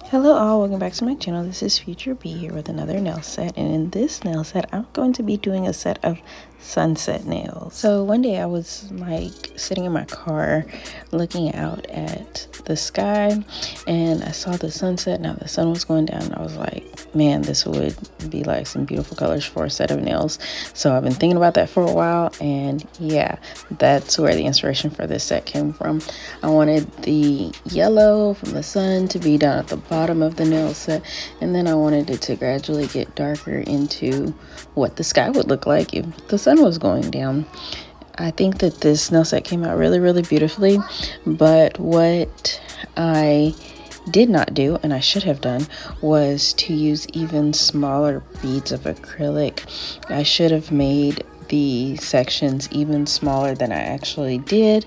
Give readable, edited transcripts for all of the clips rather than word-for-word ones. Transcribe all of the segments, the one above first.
Hello all, welcome back to my channel. This is Future B here with another nail set, and in this nail set I'm going to be doing a set of sunset nails. So one day I was like sitting in my car looking out at the sky and I saw the sunset. Now the sun was going down and I was like, man, this would be like some beautiful colors for a set of nails. So I've been thinking about that for a while, and yeah, that's where the inspiration for this set came from. I wanted the yellow from the sun to be down at the bottom of the nail set, and then I wanted it to gradually get darker into what the sky would look like if the sun was going down. I think that this nail set came out really beautifully, but what I did not do, and I should have done, was to use even smaller beads of acrylic. I should have made the sections even smaller than I actually did.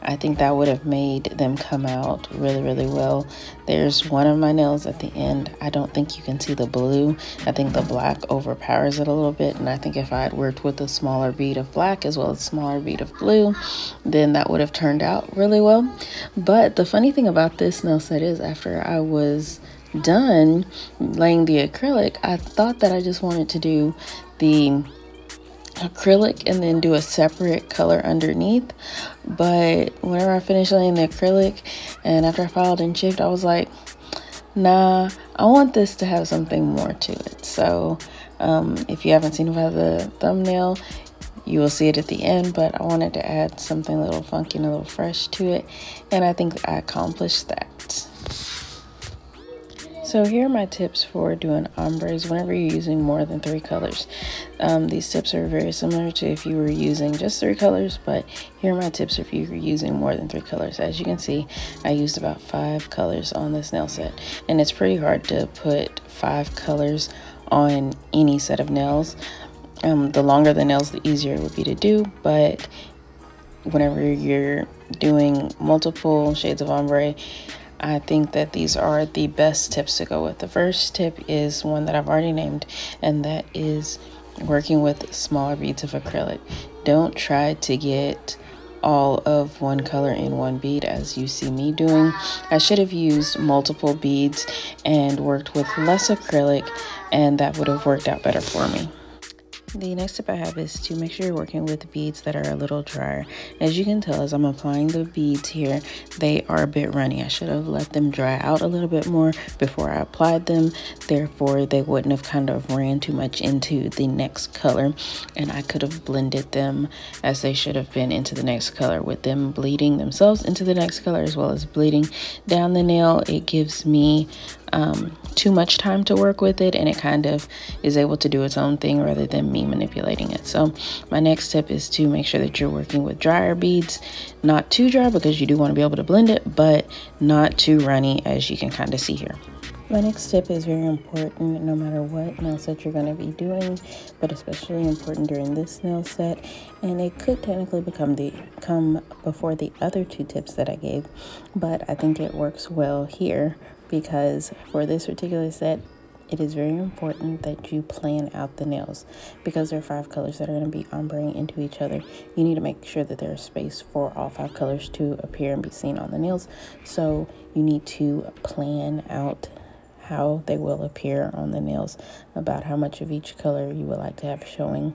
I think that would have made them come out really well. There's one of my nails at the end. I don't think you can see the blue. I think the black overpowers it a little bit, and I think if I had worked with a smaller bead of black as well as a smaller bead of blue, then that would have turned out really well. But the funny thing about this nail set is, after I was done laying the acrylic, I thought that I just wanted to do the acrylic and then do a separate color underneath. But whenever I finished laying the acrylic and after I filed and chipped, I was like, nah, I want this to have something more to it. So if you haven't seen the thumbnail, you will see it at the end, but I wanted to add something a little funky and a little fresh to it, and I think I accomplished that. So here are my tips for doing ombres whenever you're using more than 3 colors. These tips are very similar to if you were using just 3 colors, but here are my tips if you're using more than 3 colors. As you can see, I used about 5 colors on this nail set, and it's pretty hard to put 5 colors on any set of nails. The longer the nails, the easier it would be to do, but whenever you're doing multiple shades of ombre, I think that these are the best tips to go with. The first tip is one that I've already named, and that is working with smaller beads of acrylic. Don't try to get all of one color in one bead as you see me doing. I should have used multiple beads and worked with less acrylic, and that would have worked out better for me. The next tip I have is to make sure you're working with beads that are a little drier. As you can tell, as I'm applying the beads here, they are a bit runny. I should have let them dry out a little bit more before I applied them. Therefore, they wouldn't have kind of ran too much into the next color, and I could have blended them as they should have been into the next color, with them bleeding themselves into the next color as well as bleeding down the nail. It gives me too much time to work with it, and it kind of is able to do its own thing rather than me manipulating it. So my next tip is to make sure that you're working with drier beads, not too dry because you do want to be able to blend it, but not too runny, as you can kind of see here. My next tip is very important no matter what nail set you're going to be doing, but especially important during this nail set, and it could technically come before the other 2 tips that I gave, but I think it works well here because for this particular set, it is very important that you plan out the nails. Because there are 5 colors that are going to be ombreing into each other, you need to make sure that there's space for all 5 colors to appear and be seen on the nails. So you need to plan out how they will appear on the nails, about how much of each color you would like to have showing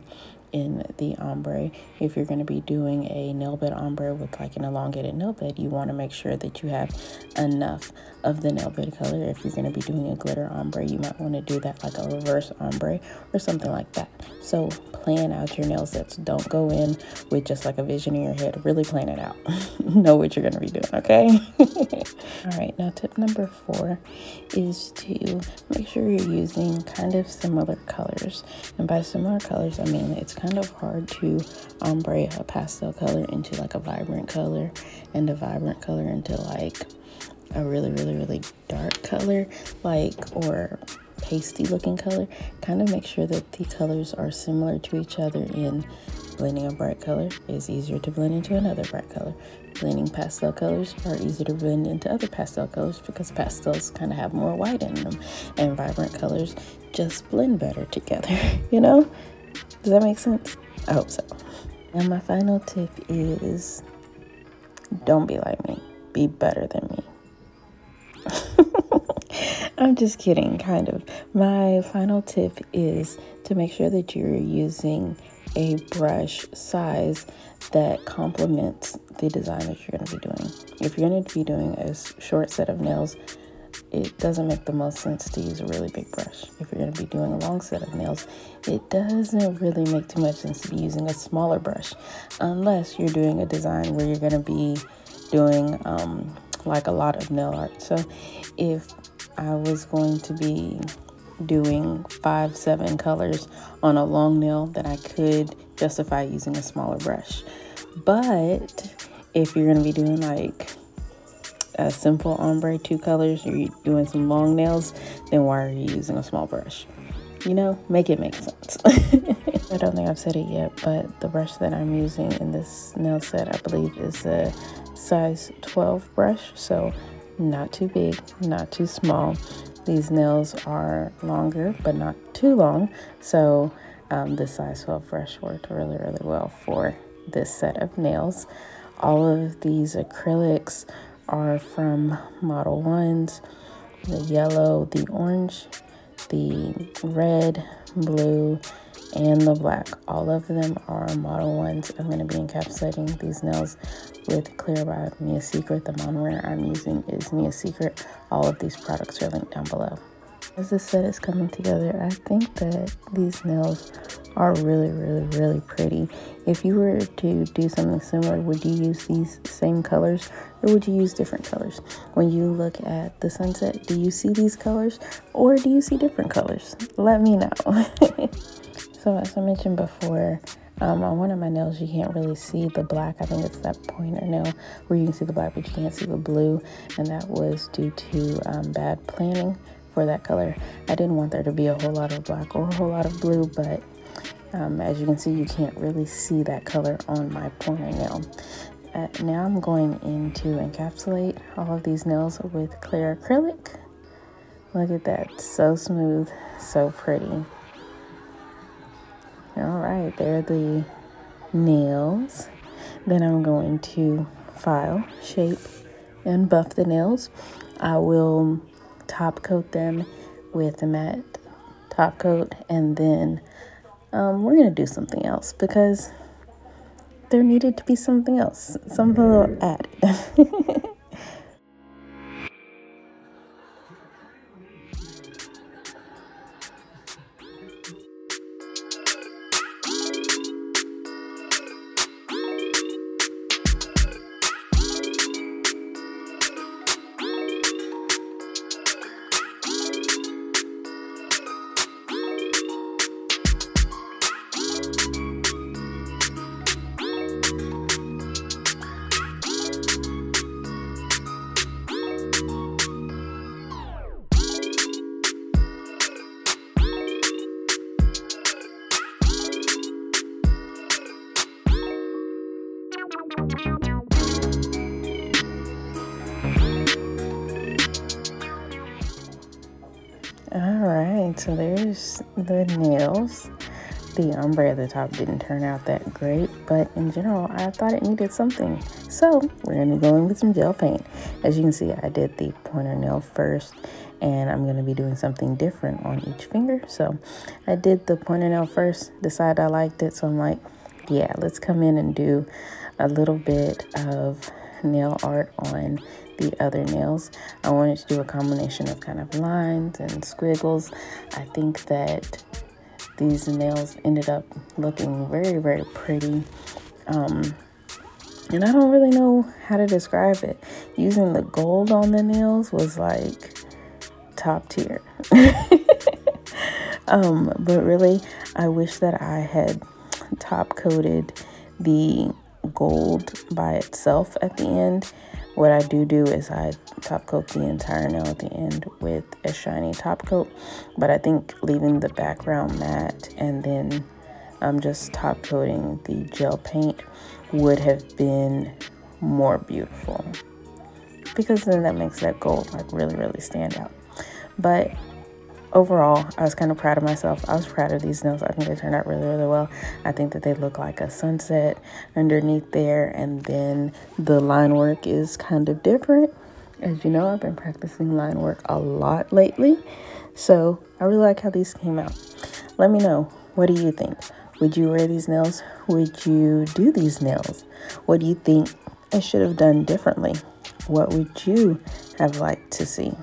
in the ombre. If you're going to be doing a nail bed ombre with like an elongated nail bed, you want to make sure that you have enough of the nail bed color. If you're going to be doing a glitter ombre, you might want to do that like a reverse ombre or something like that. So plan out your nail sets. Don't go in with just like a vision in your head. Really plan it out. Know what you're going to be doing, okay? All right, now tip number 4 is to make sure you're using kind of similar colors. And by similar colors, I mean it's kind of hard to ombre a pastel color into like a vibrant color, and a vibrant color into like a really dark color, like, or pasty looking color. Kind of make sure that the colors are similar to each other. In blending a bright color is easier to blend into another bright color. Blending pastel colors are easier to blend into other pastel colors because pastels kind of have more white in them, and vibrant colors just blend better together, you know? Does that make sense? I hope so. And my final tip is, don't be like me. Be better than me. I'm just kidding, kind of. My final tip is to make sure that you're using a brush size that complements the design that you're going to be doing. If you're going to be doing a short set of nails, it doesn't make the most sense to use a really big brush. If you're going to be doing a long set of nails, it doesn't really make too much sense to be using a smaller brush, unless you're doing a design where you're going to be doing like a lot of nail art. So if I was going to be doing 5-7 colors on a long nail, then I could justify using a smaller brush. But if you're going to be doing like a simple ombre, 2 colors, or you're doing some long nails, then why are you using a small brush? You know, make it make sense. I don't think I've said it yet, but the brush that I'm using in this nail set, I believe, is a size 12 brush. So not too big, not too small. These nails are longer, but not too long. So this size 12 brush worked really, really well for this set of nails. All of these acrylics are from Modelones: the yellow, the orange, the red, blue, and the black. All of them are Modelones. I'm going to be encapsulating these nails with Clear by Mia Secret. The monomer I'm using is Mia Secret. All of these products are linked down below. As this set is coming together, I think that these nails are really, really, really pretty. If you were to do something similar, would you use these same colors or would you use different colors? When you look at the sunset, do you see these colors or do you see different colors? Let me know. So as I mentioned before, on one of my nails, you can't really see the black. I think it's that pointer nail where you can see the black, but you can't see the blue. And that was due to bad planning for that color. I didn't want there to be a whole lot of black or a whole lot of blue, but as you can see, you can't really see that color on my pointer nail. Now I'm going in to encapsulate all of these nails with clear acrylic. Look at that, so smooth, so pretty. All right, there are the nails. Then I'm going to file, shape, and buff the nails. I will top coat them with a matte top coat, and then we're gonna do something else because there needed to be something else, something a little added. Alright, so there's the nails. The ombre at the top didn't turn out that great, but in general, I thought it needed something. So we're going to go in with some gel paint. As you can see, I did the pointer nail first, and I'm going to be doing something different on each finger. So I did the pointer nail first, decided I liked it, so I'm like, yeah, let's come in and do a little bit of nail art on the other nails. I wanted to do a combination of kind of lines and squiggles. I think that these nails ended up looking very, very pretty. And I don't really know how to describe it. Using the gold on the nails was like top tier. But really, I wish that I had top coated the gold by itself at the end. What I do is I top coat the entire nail at the end with a shiny top coat, but I think leaving the background matte and then just top coating the gel paint would have been more beautiful, because then that makes that gold like really, really stand out. But overall, I was kind of proud of myself. I was proud of these nails. I think they turned out really, really well. I think that they look like a sunset underneath there, and then the line work is kind of different. As you know, I've been practicing line work a lot lately, so I really like how these came out. Let me know, what do you think? Would you wear these nails? Would you do these nails? What do you think I should have done differently? What would you have liked to see?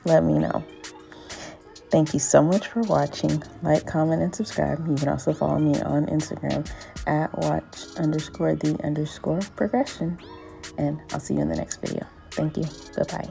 Let me know. Thank you so much for watching. Like, comment, and subscribe. You can also follow me on Instagram at watch_the_progression. And I'll see you in the next video. Thank you. Bye-bye.